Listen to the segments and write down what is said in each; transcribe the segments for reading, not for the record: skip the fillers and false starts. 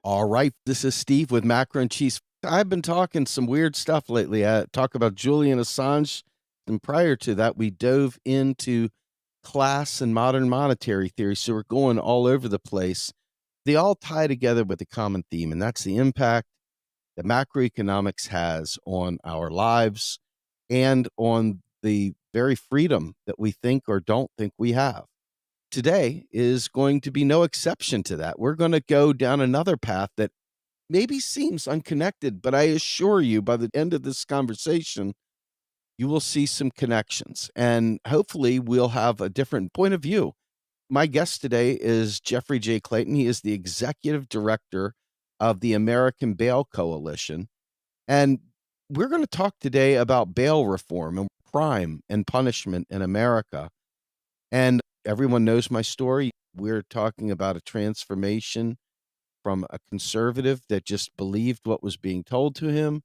All right, this is Steve with Macro and Cheese. I've been talking some weird stuff lately. I talk about Julian Assange, and prior to that, we dove into class and modern monetary theory. So we're going all over the place. They all tie together with a common theme, and that's the impact that macroeconomics has on our lives and on the very freedom that we think or don't think we have. Today is going to be no exception to that. We're going to go down another path that maybe seems unconnected, but I assure you by the end of this conversation, you will see some connections and hopefully we'll have a different point of view. My guest today is Jeffrey J. Clayton. He is the executive director of the American Bail Coalition. And we're going to talk today about bail reform and crime and punishment in America. And everyone knows my story. We're talking about a transformation from a conservative that just believed what was being told to him,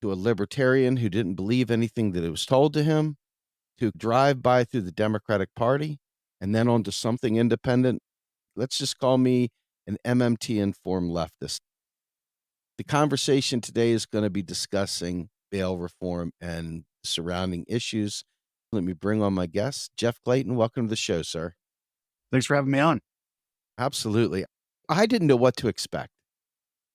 to a libertarian who didn't believe anything that it was told to him, to drive by through the Democratic Party, and then on to something independent. Let's just call me an MMT informed leftist. The conversation today is going to be discussing bail reform and surrounding issues. Let me bring on my guest, Jeff Clayton. Welcome to the show, sir. Thanks for having me on. Absolutely. I didn't know what to expect.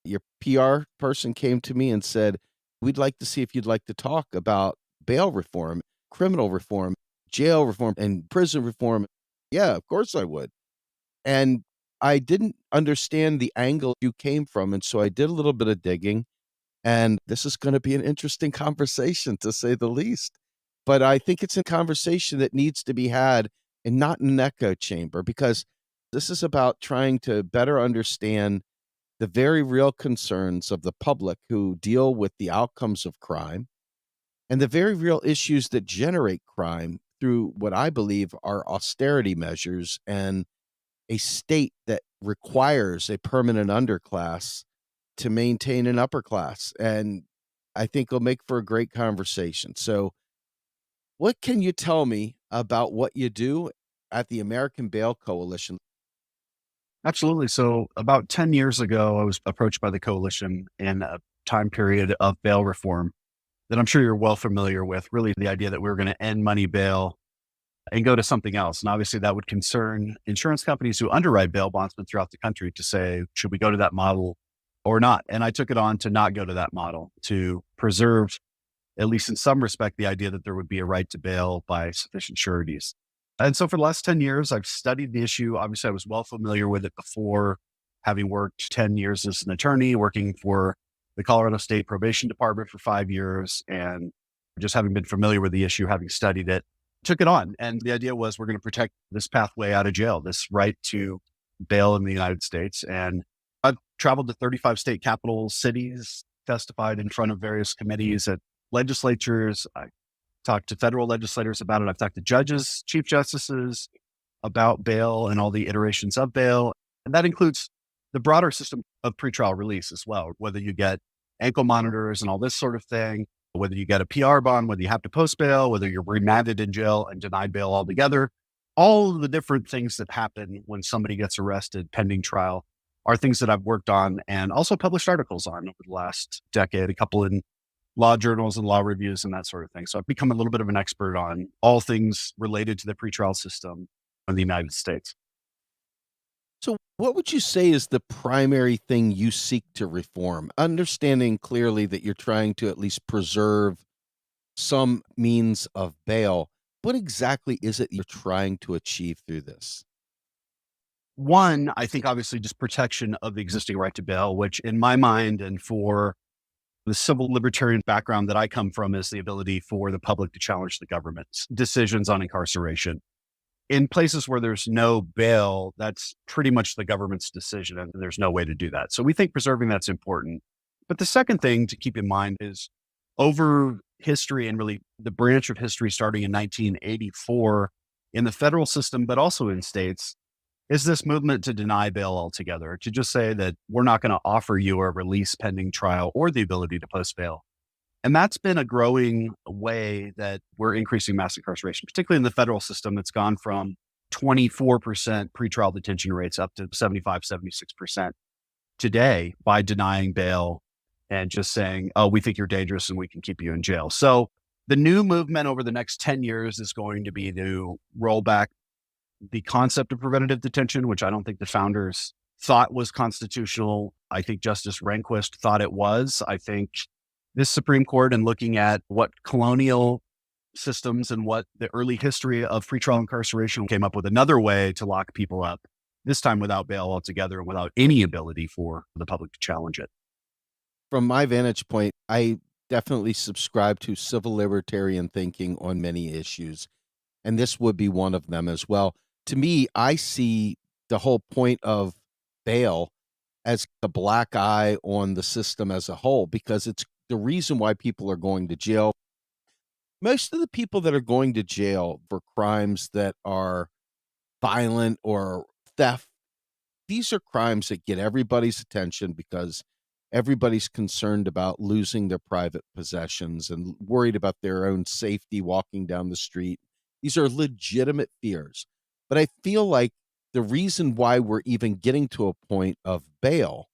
Your PR person came to me and said, "We'd like to see if you'd like to talk about bail reform, criminal reform, jail reform, and prison reform." Yeah, of course I would. And I didn't understand the angle you came from. And so I did a little bit of digging. And this is going to be an interesting conversation, to say the least. But I think it's a conversation that needs to be had and not in an echo chamber, because this is about trying to better understand the very real concerns of the public who deal with the outcomes of crime and the very real issues that generate crime through what I believe are austerity measures and a state that requires a permanent underclass to maintain an upper class. And I think it'll make for a great conversation. So, what can you tell me about what you do at the American Bail Coalition? Absolutely. So about 10 years ago, I was approached by the coalition in a time period of bail reform that I'm sure you're well familiar with. Really, the idea that we were going to end money bail and go to something else. And obviously that would concern insurance companies who underwrite bail bondsmen throughout the country to say, should we go to that model or not? And I took it on to not go to that model, to preserve, at least in some respect, the idea that there would be a right to bail by sufficient sureties. And so for the last 10 years, I've studied the issue. Obviously, I was well familiar with it before, having worked 10 years as an attorney, working for the Colorado State Probation Department for 5 years, and just having been familiar with the issue, having studied it, took it on. And the idea was we're going to protect this pathway out of jail, this right to bail in the United States. And I've traveled to 35 state capital cities, testified in front of various committees at legislatures. I talked to federal legislators about it. I've talked to judges, chief justices about bail and all the iterations of bail. And that includes the broader system of pretrial release as well, whether you get ankle monitors and all this sort of thing, whether you get a PR bond, whether you have to post bail, whether you're remanded in jail and denied bail altogether. All of the different things that happen when somebody gets arrested pending trial are things that I've worked on and also published articles on over the last decade, a couple in law journals and law reviews and that sort of thing. So I've become a little bit of an expert on all things related to the pretrial system in the United States. So, what would you say is the primary thing you seek to reform? Understanding clearly that you're trying to at least preserve some means of bail. What exactly is it you're trying to achieve through this? One, I think obviously just protection of the existing right to bail, which in my mind and for the civil libertarian background that I come from is the ability for the public to challenge the government's decisions on incarceration. In places where there's no bail, that's pretty much the government's decision, and there's no way to do that. So we think preserving that's important. But the second thing to keep in mind is over history, and really the branch of history starting in 1984 in the federal system, but also in states, is this movement to deny bail altogether, to just say that we're not going to offer you a release pending trial or the ability to post bail. And that's been a growing way that we're increasing mass incarceration, particularly in the federal system. That's gone from 24% pretrial detention rates up to 75, 76%. today by denying bail and just saying, oh, we think you're dangerous and we can keep you in jail. So the new movement over the next 10 years is going to be to roll back the concept of preventative detention, which I don't think the founders thought was constitutional. I think Justice Rehnquist thought it was. I think this Supreme Court, and looking at what colonial systems and what the early history of pretrial incarceration, came up with another way to lock people up, this time without bail altogether and without any ability for the public to challenge it. From my vantage point, I definitely subscribe to civil libertarian thinking on many issues, and this would be one of them as well. To me, I see the whole point of bail as a black eye on the system as a whole, because it's the reason why people are going to jail. Most of the people that are going to jail for crimes that are violent or theft, these are crimes that get everybody's attention because everybody's concerned about losing their private possessions and worried about their own safety walking down the street. These are legitimate fears. But I feel like the reason why we're even getting to a point of bail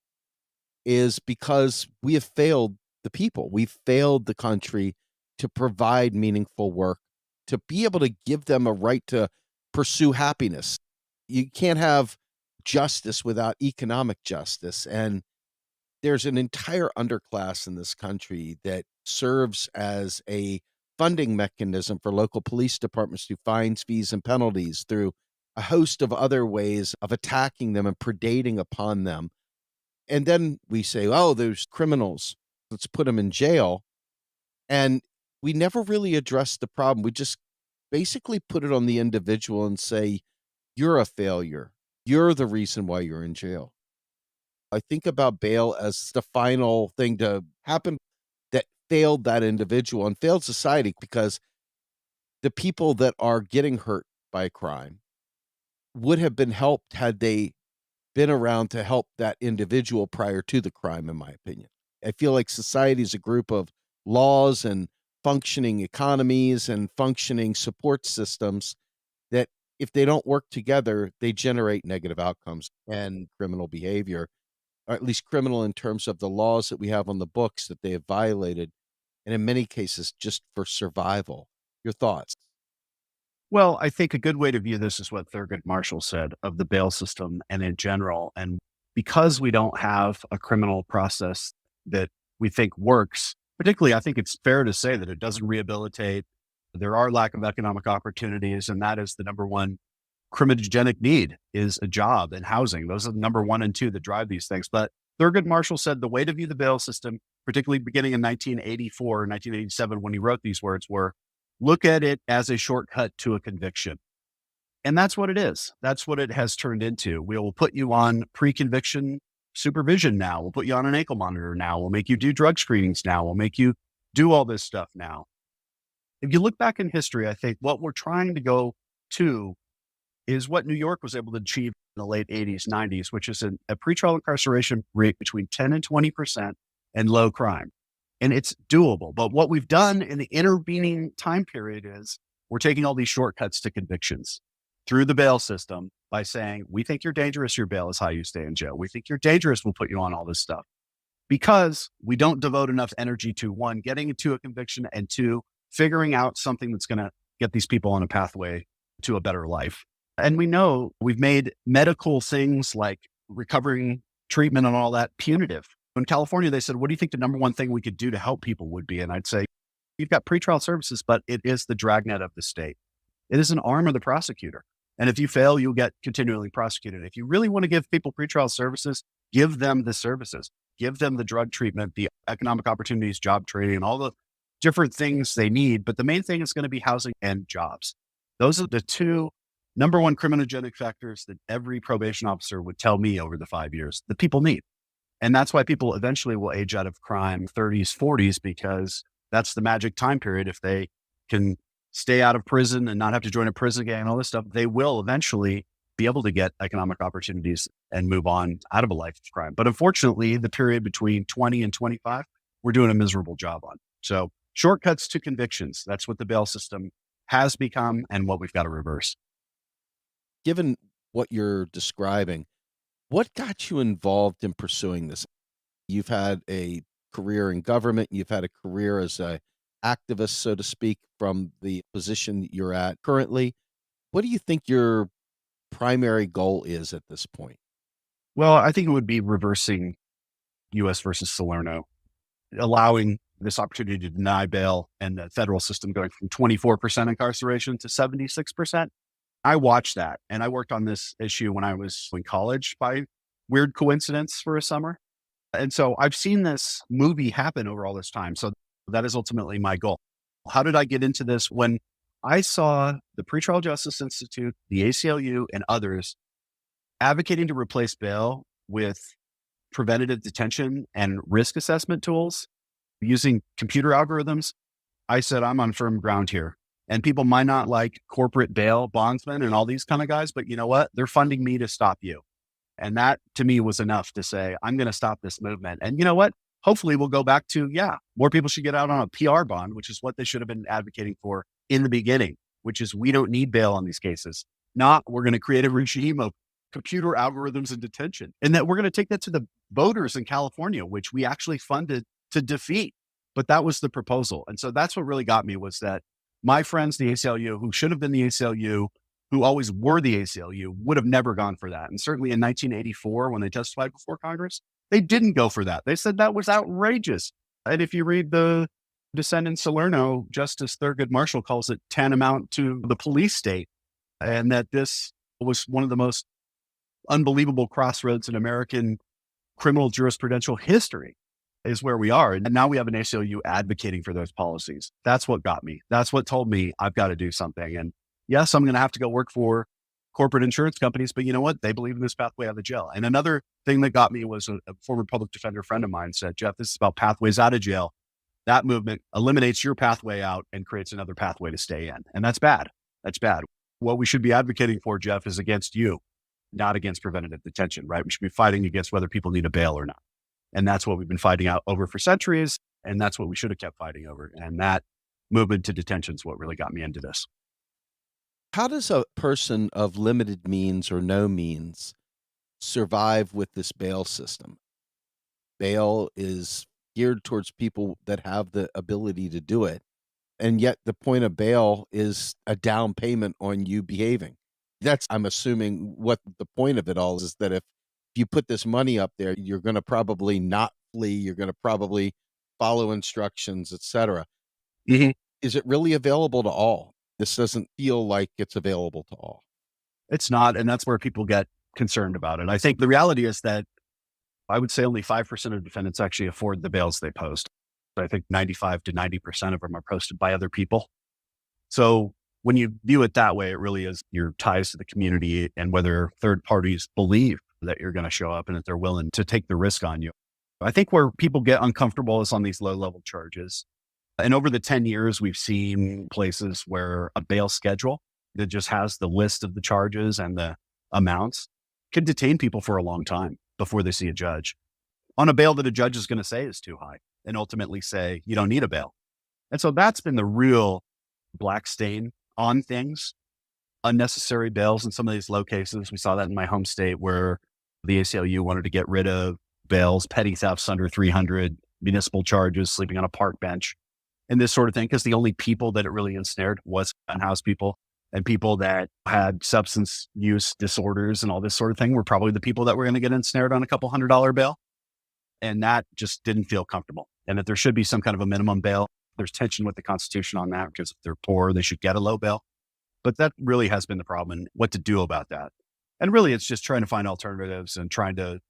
is because we have failed the people. We've failed the country to provide meaningful work, to be able to give them a right to pursue happiness. You can't have justice without economic justice. And there's an entire underclass in this country that serves as a funding mechanism for local police departments through fines, fees, and penalties, through a host of other ways of attacking them and predating upon them. And then we say, oh, there's criminals. Let's put them in jail. And we never really address the problem. We just basically put it on the individual and say, you're a failure. You're the reason why you're in jail. I think about bail as the final thing to happen that failed that individual and failed society, because the people that are getting hurt by crime would have been helped had they been around to help that individual prior to the crime, in my opinion. I feel like society is a group of laws and functioning economies and functioning support systems that, if they don't work together, they generate negative outcomes and criminal behavior, or at least criminal in terms of the laws that we have on the books that they have violated, and in many cases, just for survival. Your thoughts? Well, I think a good way to view this is what Thurgood Marshall said of the bail system and in general. And because we don't have a criminal process that we think works, particularly, I think it's fair to say that it doesn't rehabilitate. There are lack of economic opportunities, and that is the number one criminogenic need, is a job and housing. Those are the number one and two that drive these things. But Thurgood Marshall said the way to view the bail system, particularly beginning in 1984, 1987, when he wrote these words, were look at it as a shortcut to a conviction. And that's what it is. That's what it has turned into. We will put you on pre-conviction supervision now. We'll put you on an ankle monitor now. We'll make you do drug screenings now. We'll make you do all this stuff now. If you look back in history, I think what we're trying to go to is what New York was able to achieve in the late 80s, 90s, which is a pretrial incarceration rate between 10 and 20% and low crime. And it's doable. But what we've done in the intervening time period is we're taking all these shortcuts to convictions through the bail system by saying, we think you're dangerous, your bail is high, you stay in jail. We think you're dangerous, we'll put you on all this stuff. Because we don't devote enough energy to, one, getting into a conviction, and two, figuring out something that's going to get these people on a pathway to a better life. And we know we've made medical things like recovering treatment and all that punitive. In California, they said, what do you think the number one thing we could do to help people would be? And I'd say, you've got pretrial services, but it is the dragnet of the state. It is an arm of the prosecutor. And if you fail, you'll get continually prosecuted. If you really want to give people pretrial services, give them the services, give them the drug treatment, the economic opportunities, job training, and all the different things they need. But the main thing is going to be housing and jobs. Those are the two number one criminogenic factors that every probation officer would tell me over the 5 years that people need. And that's why people eventually will age out of crime 30s, 40s, because that's the magic time period. If they can stay out of prison and not have to join a prison gang and all this stuff, they will eventually be able to get economic opportunities and move on out of a life of crime. But unfortunately, the period between 20 and 25, we're doing a miserable job on. So shortcuts to convictions, that's what the bail system has become and what we've got to reverse. Given what you're describing, What got you involved in pursuing this? You've had a career in government, you've had a career as a activist, so to speak, from the position that you're at currently. What do you think your primary goal is at this point? Well, I think it would be reversing US versus Salerno, allowing this opportunity to deny bail and the federal system going from 24% incarceration to 76%. I watched that and I worked on this issue when I was in college by weird coincidence for a summer. And so I've seen this movie happen over all this time. So that is ultimately my goal. How did I get into this? When I saw the Pretrial Justice Institute, the ACLU, and others advocating to replace bail with preventative detention and risk assessment tools using computer algorithms, I said, I'm on firm ground here. And people might not like corporate bail bondsmen and all these kind of guys, but you know what? They're funding me to stop you. And that to me was enough to say, I'm going to stop this movement. And you know what? Hopefully we'll go back to, yeah, more people should get out on a PR bond, which is what they should have been advocating for in the beginning, which is we don't need bail on these cases. Not we're going to create a regime of computer algorithms and detention. And that we're going to take that to the voters in California, which we actually funded to defeat. But that was the proposal. And so that's what really got me was that my friends, the ACLU, who should have been the ACLU, who always were the ACLU, would have never gone for that. And certainly in 1984, when they testified before Congress, they didn't go for that. They said that was outrageous. And if you read the dissent in Salerno, Justice Thurgood Marshall calls it tantamount to the police state, and that this was one of the most unbelievable crossroads in American criminal jurisprudential history is where we are. And now we have an ACLU advocating for those policies. That's what got me. That's what told me I've got to do something. And yes, I'm going to have to go work for corporate insurance companies, but you know what? They believe in this pathway out of jail. And another thing that got me was a former public defender friend of mine said, Jeff, this is about pathways out of jail. That movement eliminates your pathway out and creates another pathway to stay in. And that's bad. That's bad. What we should be advocating for, Jeff, is against you, not against preventative detention, right? We should be fighting against whether people need a bail or not. And that's what we've been fighting out over for centuries. And that's what we should have kept fighting over. And that movement to detention is what really got me into this. How does a person of limited means or no means survive with this bail system? Bail is geared towards people that have the ability to do it. And yet the point of bail is a down payment on you behaving. That's, I'm assuming, what the point of it all is that if you put this money up there, you're going to probably not flee. You're going to probably follow instructions, etc. Mhm. Is it really available to all? This doesn't feel like it's available to all. It's not. And that's where people get concerned about it. I think the reality is that I would say only 5% of defendants actually afford the bails they post. I think 95 to 90% of them are posted by other people. So when you view it that way, it really is your ties to the community and whether third parties believe that you're going to show up and that they're willing to take the risk on you. I think where people get uncomfortable is on these low level charges. And over the 10 years, we've seen places where a bail schedule that just has the list of the charges and the amounts can detain people for a long time before they see a judge on a bail that a judge is going to say is too high and ultimately say, you don't need a bail. And so that's been the real black stain on things, unnecessary bails in some of these low cases. We saw that in my home state where the ACLU wanted to get rid of bails, petty thefts under 300, municipal charges, sleeping on a park bench, and this sort of thing, because the only people that it really ensnared was unhoused people and people that had substance use disorders and all this sort of thing were probably the people that were going to get ensnared on a couple $100 bail. And that just didn't feel comfortable. And that there should be some kind of a minimum bail. There's tension with the Constitution on that because if they're poor, they should get a low bail. But that really has been the problem and what to do about that. And really, it's just trying to find alternatives and trying to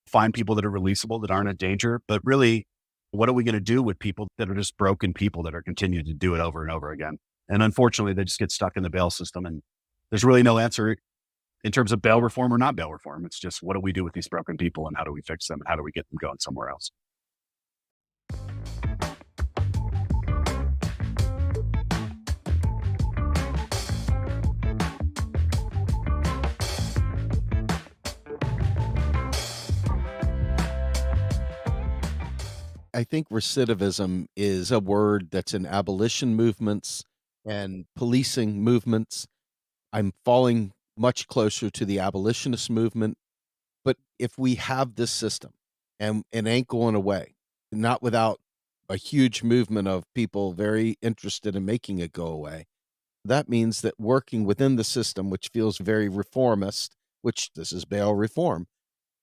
find people that are releasable, that aren't a danger. But really, what are we going to do with people that are just broken people that are continuing to do it over and over again? And unfortunately, they just get stuck in the bail system. And there's really no answer in terms of bail reform or not bail reform. It's just, what do we do with these broken people and how do we fix them? And how do we get them going somewhere else? I think recidivism is a word that's in abolition movements and policing movements. I'm falling much closer to the abolitionist movement But if we have this system and it ain't going away, not without a huge movement of people very interested in making it go away, that means that working within the system, which feels very reformist, which this is bail reform,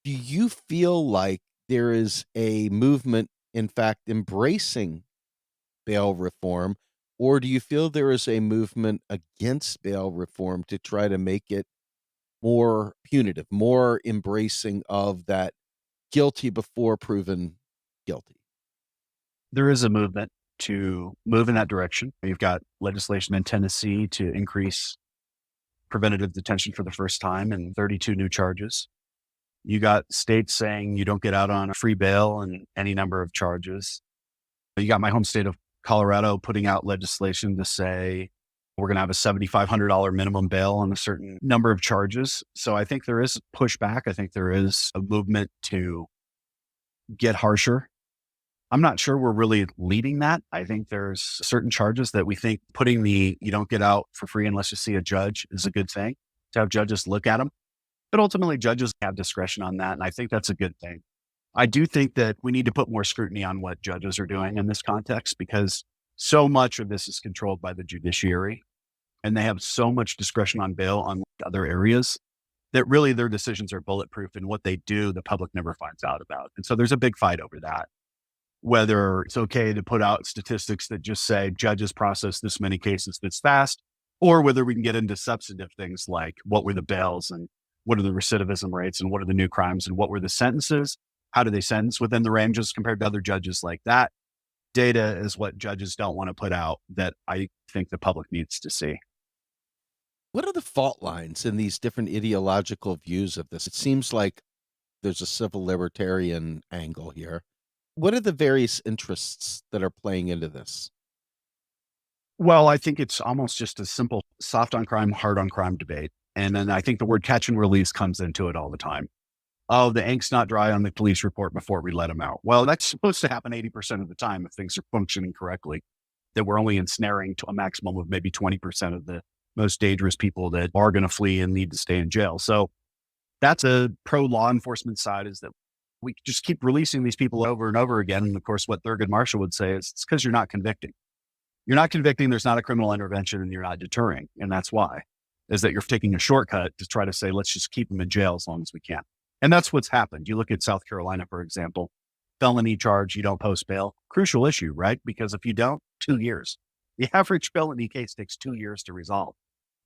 do you feel like there is a movement, in fact, embracing bail reform, or do you feel there is a movement against bail reform to try to make it more punitive, more embracing of that guilty before proven guilty? There is a movement to move in that direction. You've got legislation in Tennessee to increase preventative detention for the first time and 32 new charges. You got states saying you don't get out on a free bail and any number of charges. You got my home state of Colorado putting out legislation to say we're going to have a $7,500 minimum bail on a certain number of charges. So I think there is pushback. I think there is a movement to get harsher. I'm not sure we're really leading that. I think there's certain charges that we think putting the you don't get out for free unless you see a judge is a good thing, to have judges look at them. But ultimately, judges have discretion on that. And I think that's a good thing. I do think that we need to put more scrutiny on what judges are doing in this context, because so much of this is controlled by the judiciary and they have so much discretion on bail on other areas that really their decisions are bulletproof, and what they do, the public never finds out about. And so there's a big fight over that. Whether it's okay to put out statistics that just say judges process this many cases this fast, or whether we can get into substantive things like what were the bails and what are the recidivism rates and what are the new crimes and what were the sentences? How do they sentence within the ranges compared to other judges like that? Data is what judges don't want to put out that I think the public needs to see. What are the fault lines in these different ideological views of this? It seems like there's a civil libertarian angle here. What are the various interests that are playing into this? Well, I think it's almost just a simple soft on crime, hard on crime debate. And then I think the word catch and release comes into it all the time. Oh, the ink's not dry on the police report before we let them out. Well, that's supposed to happen 80% of the time if things are functioning correctly, that we're only ensnaring to a maximum of maybe 20% of the most dangerous people that are going to flee and need to stay in jail. So that's a pro law enforcement side, is that we just keep releasing these people over and over again. And of course, what Thurgood Marshall would say is it's because you're not convicting. You're not convicting. There's not a criminal intervention and you're not deterring. And that's why, is that you're taking a shortcut to try to say, let's just keep them in jail as long as we can. And that's what's happened. You look at South Carolina, for example, felony charge, you don't post bail. Crucial issue, right? Because if you don't, 2 years. The average felony case takes 2 years to resolve.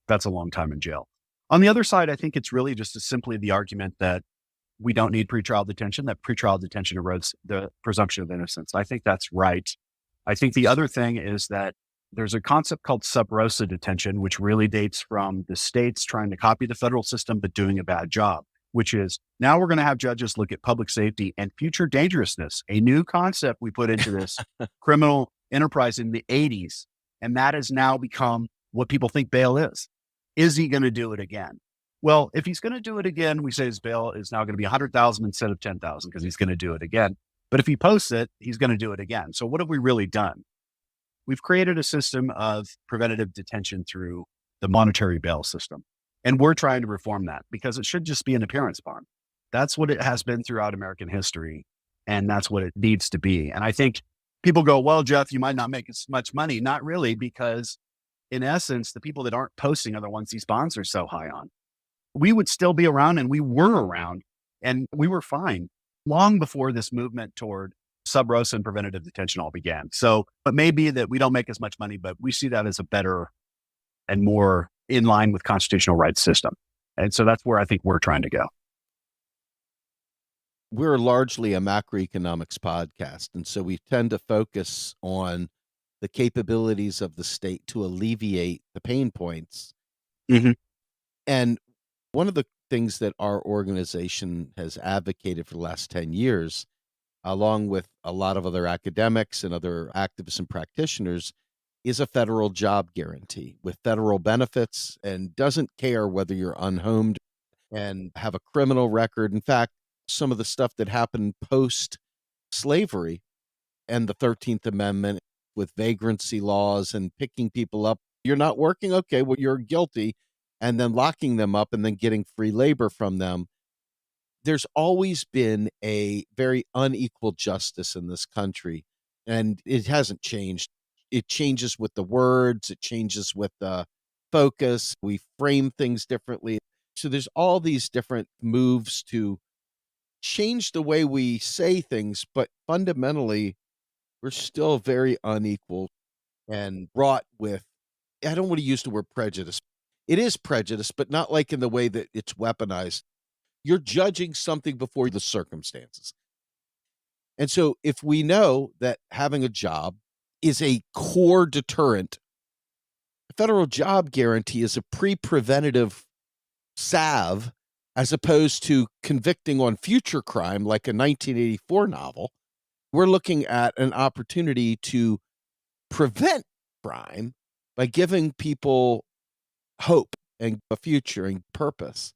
That's a long time in jail. On the other side, I think it's really just simply the argument that we don't need pretrial detention, that pretrial detention erodes the presumption of innocence. I think that's right. I think the other thing is that there's a concept called sub rosa detention, which really dates from the states trying to copy the federal system, but doing a bad job, which is now we're going to have judges look at public safety and future dangerousness, a new concept we put into this criminal enterprise in the 80s. And that has now become what people think bail is. Is he going to do it again? Well, if he's going to do it again, we say his bail is now going to be 100,000 instead of 10,000 because he's going to do it again. But if he posts it, he's going to do it again. So what have we really done? We've created a system of preventative detention through the monetary bail system. And we're trying to reform that because it should just be an appearance bond. That's what it has been throughout American history. And that's what it needs to be. And I think people go, well, Jeff, you might not make as much money. Not really, because in essence, the people that aren't posting are the ones these bonds are so high on. We would still be around, and we were around, and we were fine long before this movement toward sub rosa and preventative detention all began. So it may be that we don't make as much money, but we see that as a better and more in line with constitutional rights system. And so that's where I think we're trying to go. We're largely a macroeconomics podcast, and so we tend to focus on the capabilities of the state to alleviate the pain points. Mm-hmm. And one of the things that our organization has advocated for the last 10 years, along with a lot of other academics and other activists and practitioners, is a federal job guarantee with federal benefits, and doesn't care whether you're unhomed and have a criminal record. In fact, some of the stuff that happened post slavery and the 13th Amendment with vagrancy laws and picking people up. You're not working? Okay, well, you're guilty. And then locking them up and then getting free labor from them. there's always been a very unequal justice in this country, and it hasn't changed. It changes with the words, it changes with the focus. We frame things differently. So there's all these different moves to change the way we say things, but fundamentally, we're still very unequal and wrought with, I don't want to use the word prejudice. It is prejudice, but not like in the way that it's weaponized. You're judging something before the circumstances. And so if we know that having a job is a core deterrent, the federal job guarantee is a pre-preventative salve as opposed to convicting on future crime like a 1984 novel. We're looking at an opportunity to prevent crime by giving people hope and a future and purpose.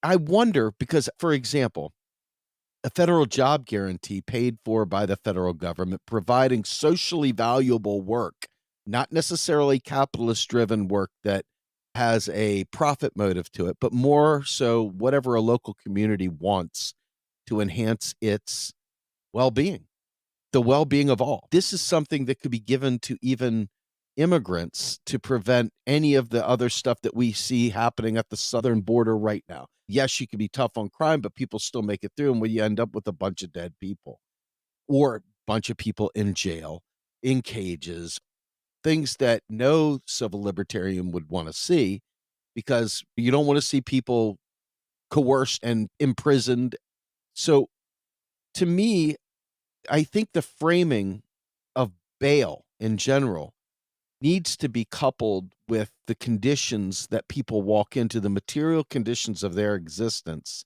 I wonder because, for example, a federal job guarantee paid for by the federal government, providing socially valuable work, not necessarily capitalist driven work that has a profit motive to it, but more so whatever a local community wants to enhance its well being, the well being of all. This is something that could be given to even immigrants to prevent any of the other stuff that we see happening at the southern border right now. Yes, you can be tough on crime, but people still make it through. And when you end up with a bunch of dead people or a bunch of people in jail, in cages, things that no civil libertarian would want to see, because you don't want to see people coerced and imprisoned. So to me, I think the framing of bail in general needs to be coupled with the conditions that people walk into, the material conditions of their existence.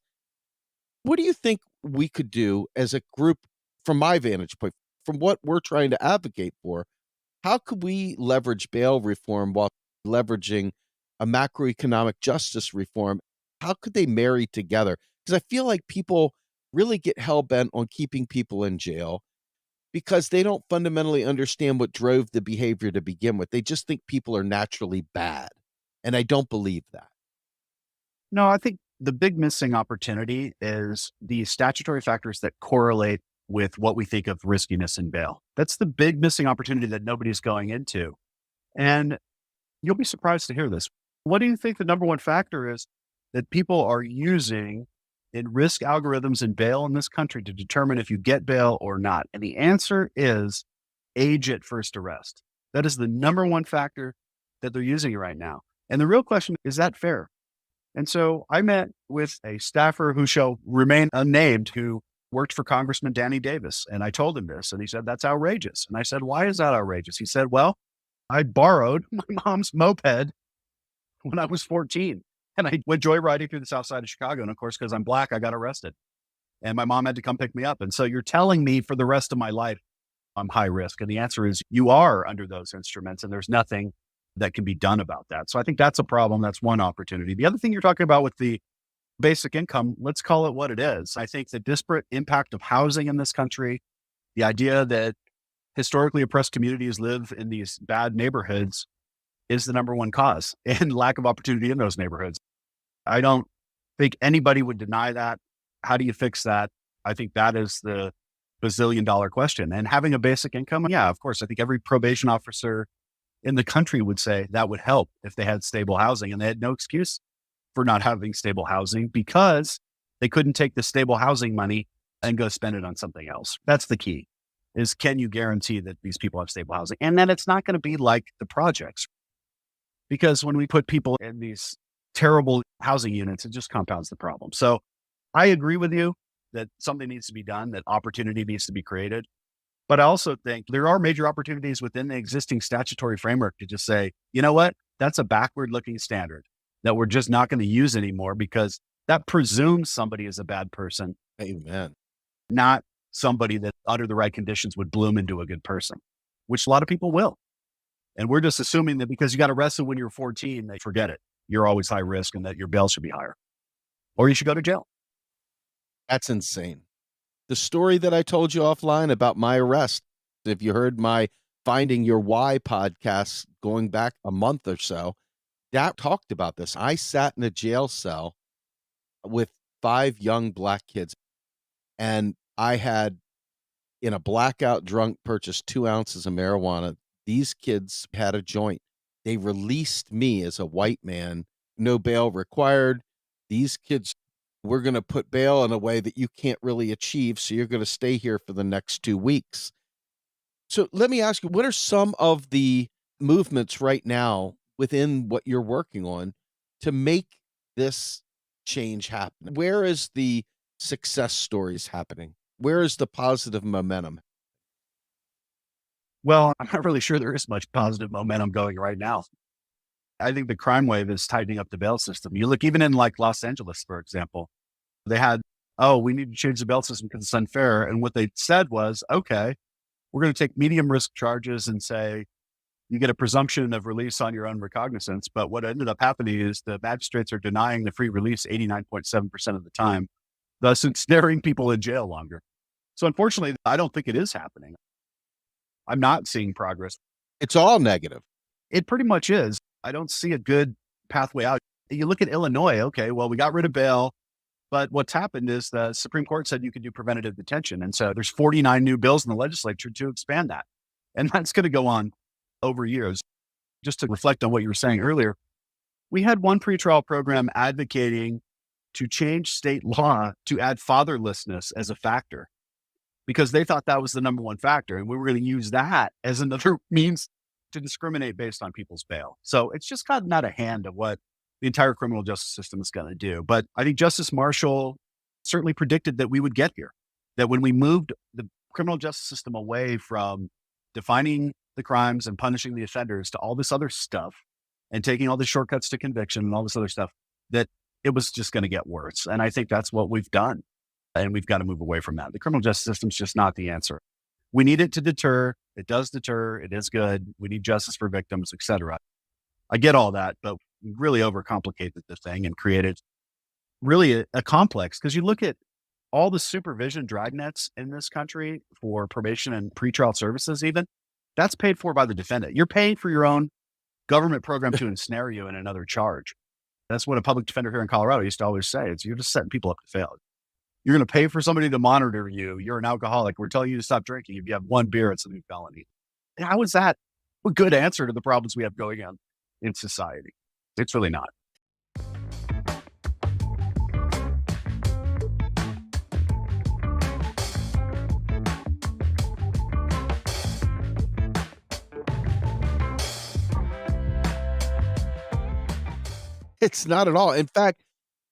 What do you think we could do as a group, from my vantage point, from what we're trying to advocate for? How could we leverage bail reform while leveraging a macroeconomic justice reform? How could they marry together? Because I feel like people really get hell bent on keeping people in jail because they don't fundamentally understand what drove the behavior to begin with. They just think people are naturally bad. And I don't believe that. No, I think the big missing opportunity is the statutory factors that correlate with what we think of riskiness in bail. That's the big missing opportunity that nobody's going into. And you'll be surprised to hear this. What do you think the number one factor is that people are using in risk algorithms in bail in this country to determine if you get bail or not? And the answer is age at first arrest. That is the number one factor that they're using right now. And the real question is that fair? And so I met with a staffer who shall remain unnamed who worked for Congressman Danny Davis. And I told him this, and he said, that's outrageous. And I said, why is that outrageous? He said, well, I borrowed my mom's moped when I was 14 and I went joyriding through the south side of Chicago. And of course, because I'm black, I got arrested and my mom had to come pick me up. And so you're telling me for the rest of my life, I'm high risk. And the answer is you are under those instruments and there's nothing that can be done about that. So I think that's a problem. That's one opportunity. The other thing you're talking about with the basic income, let's call it what it is. I think the disparate impact of housing in this country, the idea that historically oppressed communities live in these bad neighborhoods is the number one cause and lack of opportunity in those neighborhoods. I don't think anybody would deny that. How do you fix that? I think that is the bazillion-dollar question. And having a basic income, yeah, of course, I think every probation officer in the country would say that would help if they had stable housing, and they had no excuse for not having stable housing because they couldn't take the stable housing money and go spend it on something else. That's the key, is can you guarantee that these people have stable housing and that it's not going to be like the projects? Because when we put people in these terrible housing units, it just compounds the problem. So I agree with you that something needs to be done, that opportunity needs to be created. But I also think there are major opportunities within the existing statutory framework to just say, you know what, that's a backward looking standard that we're just not going to use anymore because that presumes somebody is a bad person. Amen. Not somebody that under the right conditions would bloom into a good person, which a lot of people will. And we're just assuming that because you got arrested when you were 14, they forget it. You're always high risk and that your bail should be higher or you should go to jail. That's insane. The story that I told you offline about my arrest, if you heard my Finding Your Why podcast going back a month or so, that talked about this. I sat in a jail cell with 5 young black kids, and I had, in a blackout drunk, purchased 2 ounces of marijuana. These kids had a joint. They released me as a white man, no bail required. These kids, we're gonna put bail in a way that you can't really achieve, so you're gonna stay here for the next 2 weeks. So let me ask you, what are some of the movements right now within what you're working on to make this change happen? Where is the success stories happening? Where is the positive momentum? Well, I'm not really sure there is much positive momentum going right now. I think the crime wave is tightening up the bail system. You look even in like Los Angeles, for example, they had, oh, we need to change the bail system because it's unfair. And what they said was, okay, we're going to take medium risk charges and say you get a presumption of release on your own recognizance. But what ended up happening is the magistrates are denying the free release 89.7% of the time, thus ensnaring people in jail longer. So unfortunately, I don't think it is happening. I'm not seeing progress. It's all negative. It pretty much is. I don't see a good pathway out. You look at Illinois, okay, well, we got rid of bail, but what's happened is the Supreme Court said you could do preventative detention. And so there's 49 new bills in the legislature to expand that. And that's going to go on over years. Just to reflect on what you were saying earlier, we had one pretrial program advocating to change state law to add fatherlessness as a factor because they thought that was the number one factor. And we were going to use that as another means to discriminate based on people's bail. So it's just gotten out of hand of what the entire criminal justice system is going to do. But I think Justice Marshall certainly predicted that we would get here, that when we moved the criminal justice system away from defining the crimes and punishing the offenders to all this other stuff and taking all the shortcuts to conviction and all this other stuff, that it was just going to get worse. And I think that's what we've done. And we've got to move away from that. The criminal justice system is just not the answer. We need it to deter. It does deter. It is good. We need justice for victims, et cetera. I get all that, but we really overcomplicated the thing and created really a complex. Because you look at all the supervision dragnets in this country for probation and pretrial services, even that's paid for by the defendant. You're paying for your own government program to ensnare you in another charge. That's what a public defender here in Colorado used to always say. It's you're just setting people up to fail. You're going to pay for somebody to monitor you. You're an alcoholic. We're telling you to stop drinking. If you have one beer, it's a new felony. How is that a good answer to the problems we have going on in society? It's really not. It's not at all. In fact,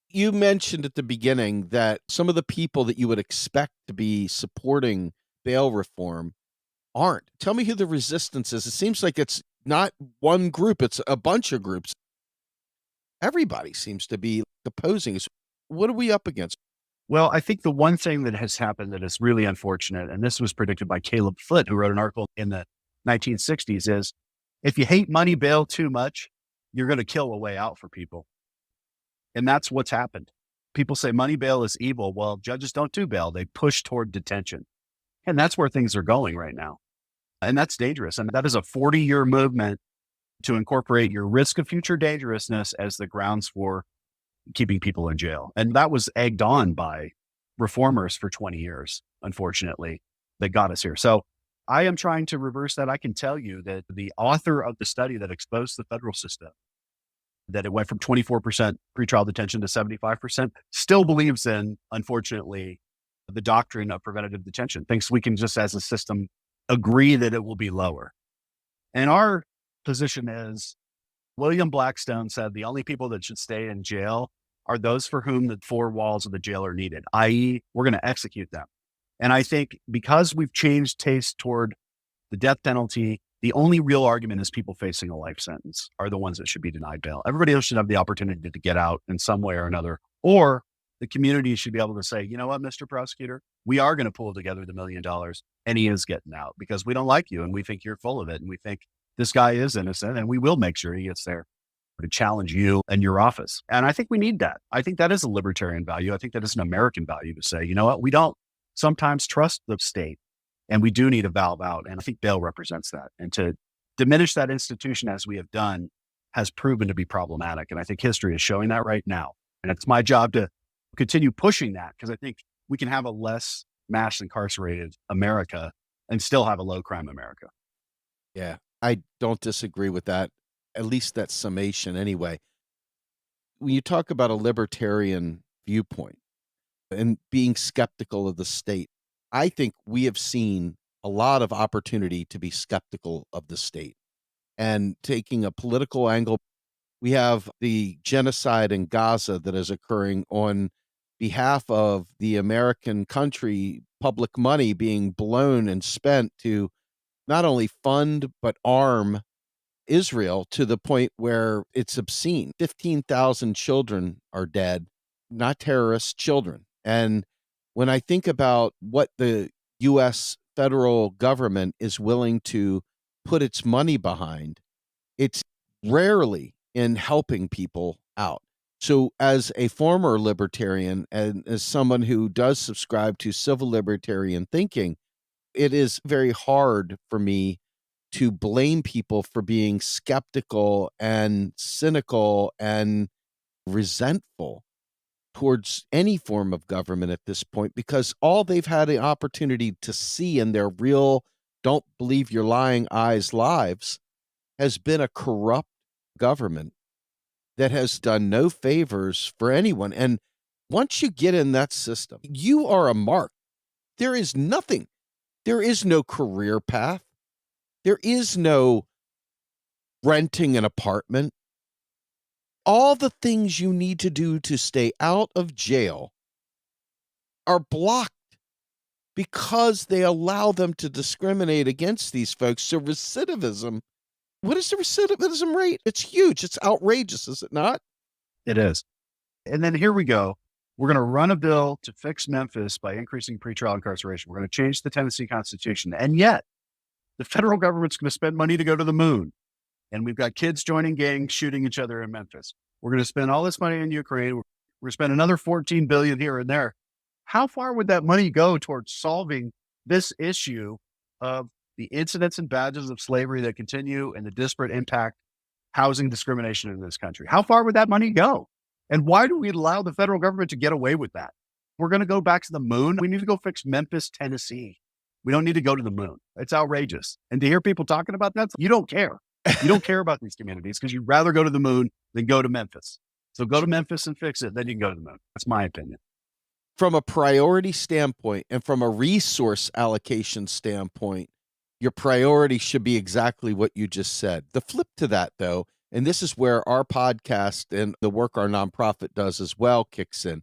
you mentioned at the beginning that some of the people that you would expect to be supporting bail reform aren't. Tell me who the resistance is. It seems like it's not one group, it's a bunch of groups. Everybody seems to be opposing us. What are we up against? Well, I think the one thing that has happened that is really unfortunate, and this was predicted by Caleb Foote, who wrote an article in the 1960s, is if you hate money bail too much, you're going to kill a way out for people. And that's what's happened. People say money bail is evil. Well, judges don't do bail. They push toward detention. And that's where things are going right now. And that's dangerous. And that is a 40-year movement to incorporate your risk of future dangerousness as the grounds for keeping people in jail. And that was egged on by reformers for 20 years, unfortunately, that got us here. So I am trying to reverse that. I can tell you that the author of the study that exposed the federal system, that it went from 24% pretrial detention to 75%, still believes in, unfortunately, the doctrine of preventative detention, thinks we can just as a system agree that it will be lower. And our position is, William Blackstone said the only people that should stay in jail are those for whom the four walls of the jail are needed, i.e., we're going to execute them. And I think because we've changed taste toward the death penalty, the only real argument is people facing a life sentence are the ones that should be denied bail. Everybody else should have the opportunity to get out in some way or another, or the community should be able to say, you know what, Mr. Prosecutor, we are going to pull together the $1 million and he is getting out because we don't like you and we think you're full of it. And we think this guy is innocent and we will make sure he gets there to challenge you and your office. And I think we need that. I think that is a libertarian value. I think that is an American value to say, you know what, we don't sometimes trust the state and we do need a valve out. And I think bail represents that. And to diminish that institution as we have done has proven to be problematic. And I think history is showing that right now. And it's my job to continue pushing that because I think we can have a less mass incarcerated America and still have a low crime America. Yeah, I don't disagree with that, at least that summation anyway. When you talk about a libertarian viewpoint and being skeptical of the state, I think we have seen a lot of opportunity to be skeptical of the state and taking a political angle. We have the genocide in Gaza that is occurring on behalf of the American country, public money being blown and spent to not only fund but arm Israel to the point where it's obscene. 15,000 children are dead, not terrorists, children. And when I think about what the US federal government is willing to put its money behind, it's rarely in helping people out. So, as a former libertarian and as someone who does subscribe to civil libertarian thinking, it is very hard for me to blame people for being skeptical and cynical and resentful towards any form of government at this point because all they've had an opportunity to see in their real don't believe your lying eyes lives has been a corrupt government that has done no favors for anyone. And once you get in that system, you are a mark. There is nothing. There is no career path. There is no renting an apartment. All the things you need to do to stay out of jail are blocked because they allow them to discriminate against these folks. So recidivism, what is the recidivism rate? It's huge. It's outrageous, is it not? It is. And then here we go. We're going to run a bill to fix Memphis by increasing pretrial incarceration. We're going to change the Tennessee Constitution. And yet, the federal government's going to spend money to go to the moon. And we've got kids joining gangs, shooting each other in Memphis. We're going to spend all this money in Ukraine. We're going to spend another $14 billion here and there. How far would that money go towards solving this issue of the incidents and badges of slavery that continue and the disparate impact housing discrimination in this country? How far would that money go? And why do we allow the federal government to get away with that? We're going to go back to the moon. We need to go fix Memphis, Tennessee. We don't need to go to the moon. It's outrageous. And to hear people talking about that, you don't care. You don't care about these communities because you'd rather go to the moon than go to Memphis. So go to Memphis and fix it. Then you can go to the moon. That's my opinion. From a priority standpoint and from a resource allocation standpoint, your priority should be exactly what you just said. The flip to that, though, and this is where our podcast and the work our nonprofit does as well kicks in,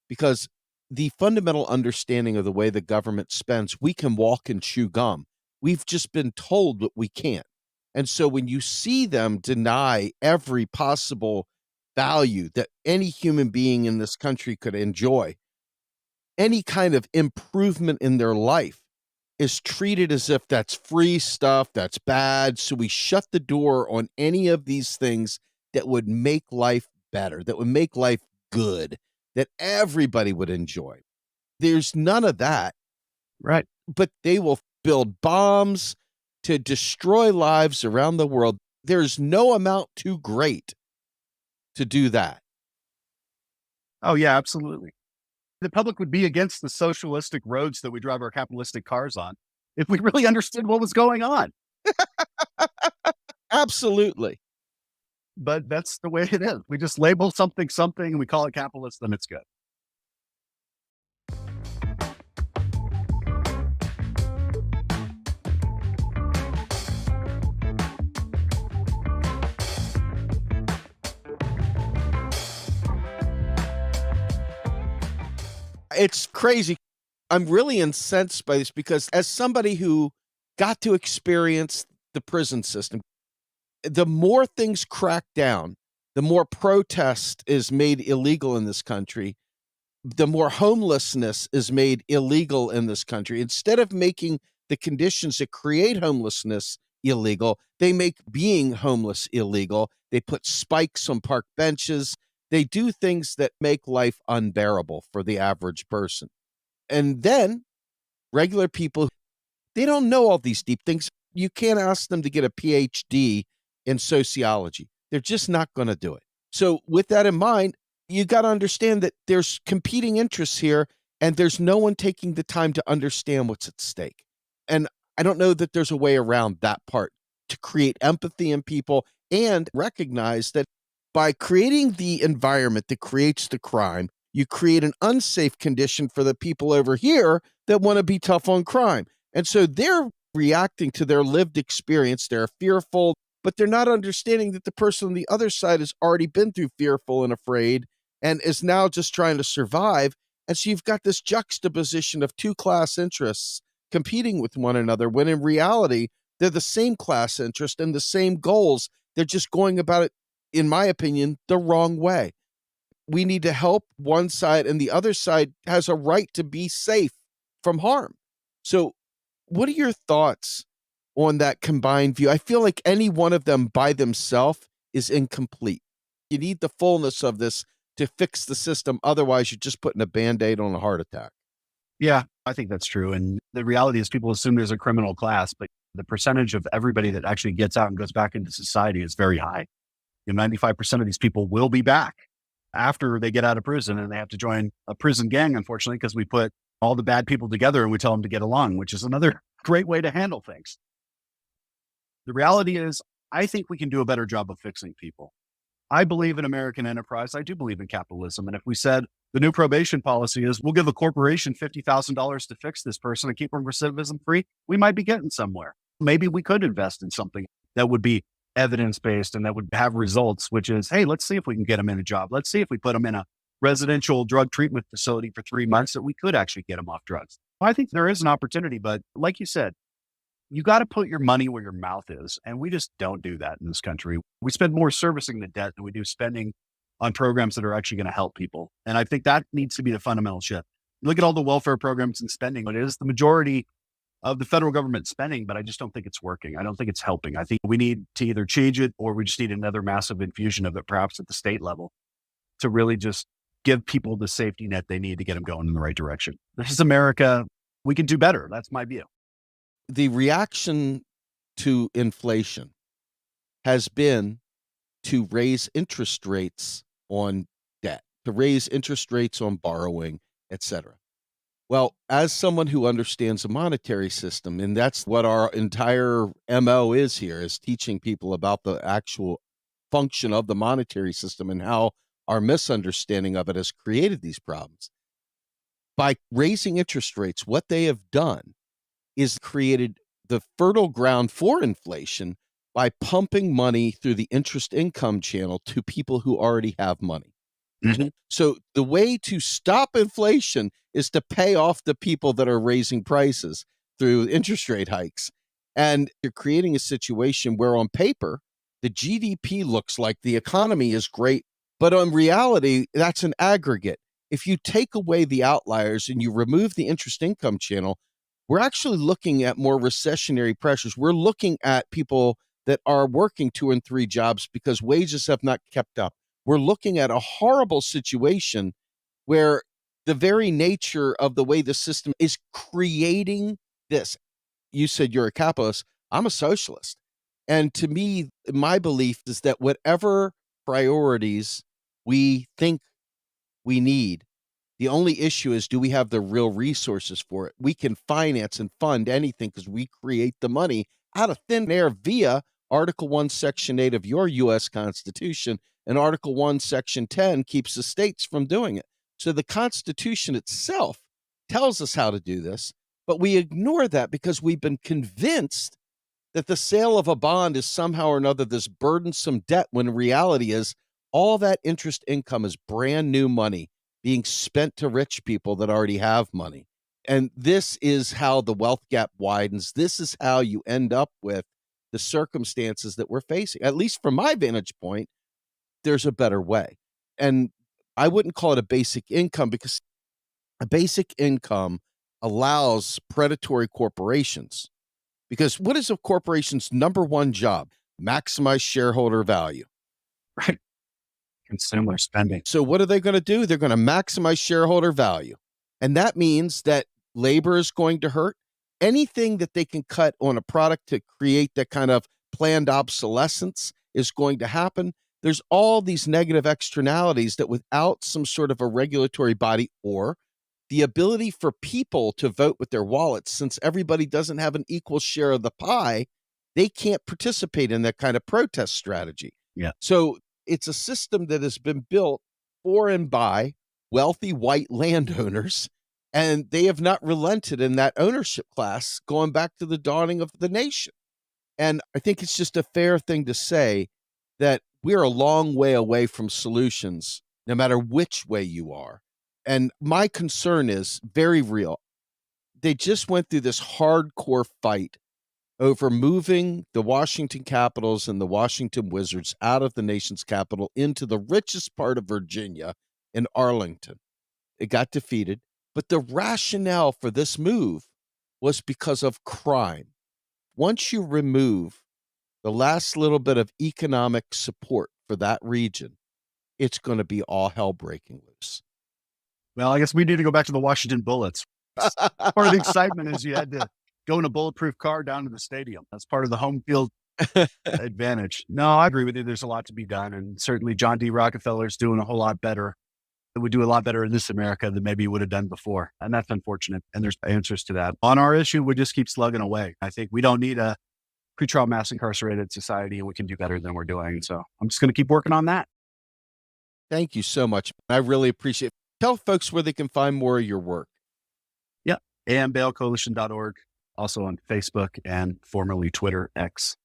because the fundamental understanding of the way the government spends, we can walk and chew gum. We've just been told that we can't. And so when you see them deny every possible value that any human being in this country could enjoy, any kind of improvement in their life is treated as if that's free stuff, that's bad. So we shut the door on any of these things that would make life better, that would make life good, that everybody would enjoy. There's none of that. Right. But they will build bombs to destroy lives around the world. There's no amount too great to do that. Oh, yeah, absolutely. The public would be against the socialistic roads that we drive our capitalistic cars on if we really understood what was going on. Absolutely. But that's the way it is. We just label something, and we call it capitalist, and it's good. It's crazy. I'm really incensed by this because as somebody who got to experience the prison system, the more things crack down, the more protest is made illegal in this country, the more homelessness is made illegal in this country. Instead of making the conditions that create homelessness illegal, they make being homeless illegal. They put spikes on park benches. They do things that make life unbearable for the average person. And then regular people, they don't know all these deep things. You can't ask them to get a PhD in sociology. They're just not going to do it. So with that in mind, You got to understand that there's competing interests here, and there's no one taking the time to understand what's at stake. And I don't know that there's a way around that part to create empathy in people and recognize that by creating the environment that creates the crime, you create an unsafe condition for the people over here that want to be tough on crime. And so they're reacting to their lived experience. They're fearful, but they're not understanding that the person on the other side has already been through fearful and afraid and is now just trying to survive. And so you've got this juxtaposition of two class interests competing with one another, when in reality, they're the same class interest and the same goals. They're just going about it, in my opinion, the wrong way. We need to help one side, and the other side has a right to be safe from harm. So, what are your thoughts on that combined view? I feel like any one of them by themselves is incomplete. You need the fullness of this to fix the system. Otherwise, you're just putting a Band-Aid on a heart attack. Yeah, I think that's true. And the reality is people assume there's a criminal class, but the percentage of everybody that actually gets out and goes back into society is very high. 95% of these people will be back after they get out of prison, and they have to join a prison gang, unfortunately, because we put all the bad people together and we tell them to get along, which is another great way to handle things. The reality is, I think we can do a better job of fixing people. I believe in American enterprise. I do believe in capitalism. And if we said the new probation policy is we'll give a corporation $50,000 to fix this person and keep them recidivism free, we might be getting somewhere. Maybe we could invest in something that would be evidence-based and that would have results, which is, hey, let's see if we can get them in a job. Let's see if we put them in a residential drug treatment facility for 3 months that we could actually get them off drugs. I think there is an opportunity, but like you said, you got to put your money where your mouth is. And we just don't do that in this country. We spend more servicing the debt than we do spending on programs that are actually going to help people. And I think that needs to be the fundamental shift. Look at all the welfare programs and spending. It is the majority of the federal government spending, but I just don't think it's working. I don't think it's helping. I think we need to either change it or we just need another massive infusion of it, perhaps at the state level, to really just give people the safety net they need to get them going in the right direction. This is America. We can do better. That's my view. The reaction to inflation has been to raise interest rates on debt, to raise interest rates on borrowing, etc. Well, as someone who understands the monetary system, and that's what our entire MO is here, is teaching people about the actual function of the monetary system and how our misunderstanding of it has created these problems. By raising interest rates, what they have done is created the fertile ground for inflation by pumping money through the interest income channel to people who already have money. Mm-hmm. So the way to stop inflation is to pay off the people that are raising prices through interest rate hikes. And you're creating a situation where on paper, the GDP looks like the economy is great, but in reality, that's an aggregate. If you take away the outliers and you remove the interest income channel, we're actually looking at more recessionary pressures. We're looking at people that are working 2 and 3 jobs because wages have not kept up. We're looking at a horrible situation where the very nature of the way the system is creating this. You said you're a capitalist. I'm a socialist. And to me, my belief is that whatever priorities we think we need, the only issue is, do we have the real resources for it? We can finance and fund anything because we create the money out of thin air via Article 1, Section 8 of your U.S. Constitution, and Article 1, Section 10 keeps the states from doing it. So the Constitution itself tells us how to do this, but we ignore that because we've been convinced that the sale of a bond is somehow or another this burdensome debt, when reality is all that interest income is brand new money being spent to rich people that already have money. And this is how the wealth gap widens. This is how you end up with the circumstances that we're facing. At least from my vantage point, there's a better way. And I wouldn't call it a basic income, because a basic income allows predatory corporations. Because what is a corporation's number one job? Maximize shareholder value. Right. Consumer spending. So what are they going to do? They're going to maximize shareholder value. And that means that labor is going to hurt. Anything that they can cut on a product to create that kind of planned obsolescence is going to happen. there's all these negative externalities that without some sort of a regulatory body or the ability for people to vote with their wallets, since everybody doesn't have an equal share of the pie, they can't participate in that kind of protest strategy. Yeah. So it's a system that has been built for and by wealthy white landowners, and they have not relented in that ownership class going back to the dawning of the nation. And I think it's just a fair thing to say that we're a long way away from solutions, no matter which way you are. And my concern is very real. They just went through this hardcore fight over moving the Washington Capitals and the Washington Wizards out of the nation's capital into the richest part of Virginia in Arlington. It got defeated. But the rationale for this move was because of crime. Once you remove the last little bit of economic support for that region, it's going to be all hell breaking loose. Well, I guess we need to go back to the Washington Bullets. Part of the excitement is you had to go in a bulletproof car down to the stadium. That's part of the home field advantage. No, I agree with you. There's a lot to be done. And certainly John D. Rockefeller's doing a whole lot better. It would do a lot better in this America than maybe he would have done before. And that's unfortunate. And there's answers to that. On our issue, we just keep slugging away. I think we don't need a pretrial mass incarcerated society, and we can do better than we're doing. So I'm just going to keep working on that. Thank you so much. I really appreciate it. Tell folks where they can find more of your work. Yeah. ambailcoalition.org. Also on Facebook and formerly Twitter X.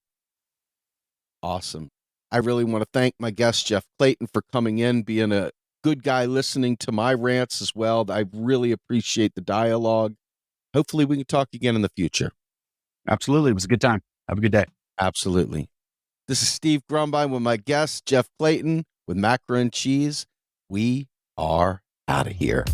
Awesome. I really want to thank my guest, Jeff Clayton, for coming in, being a good guy, listening to my rants as well. I really appreciate the dialogue. Hopefully we can talk again in the future. Absolutely. It was a good time. Have a good day. Absolutely. This is Steve Grumbine with my guest, Jeff Clayton with Macro and Cheese. We are out of here.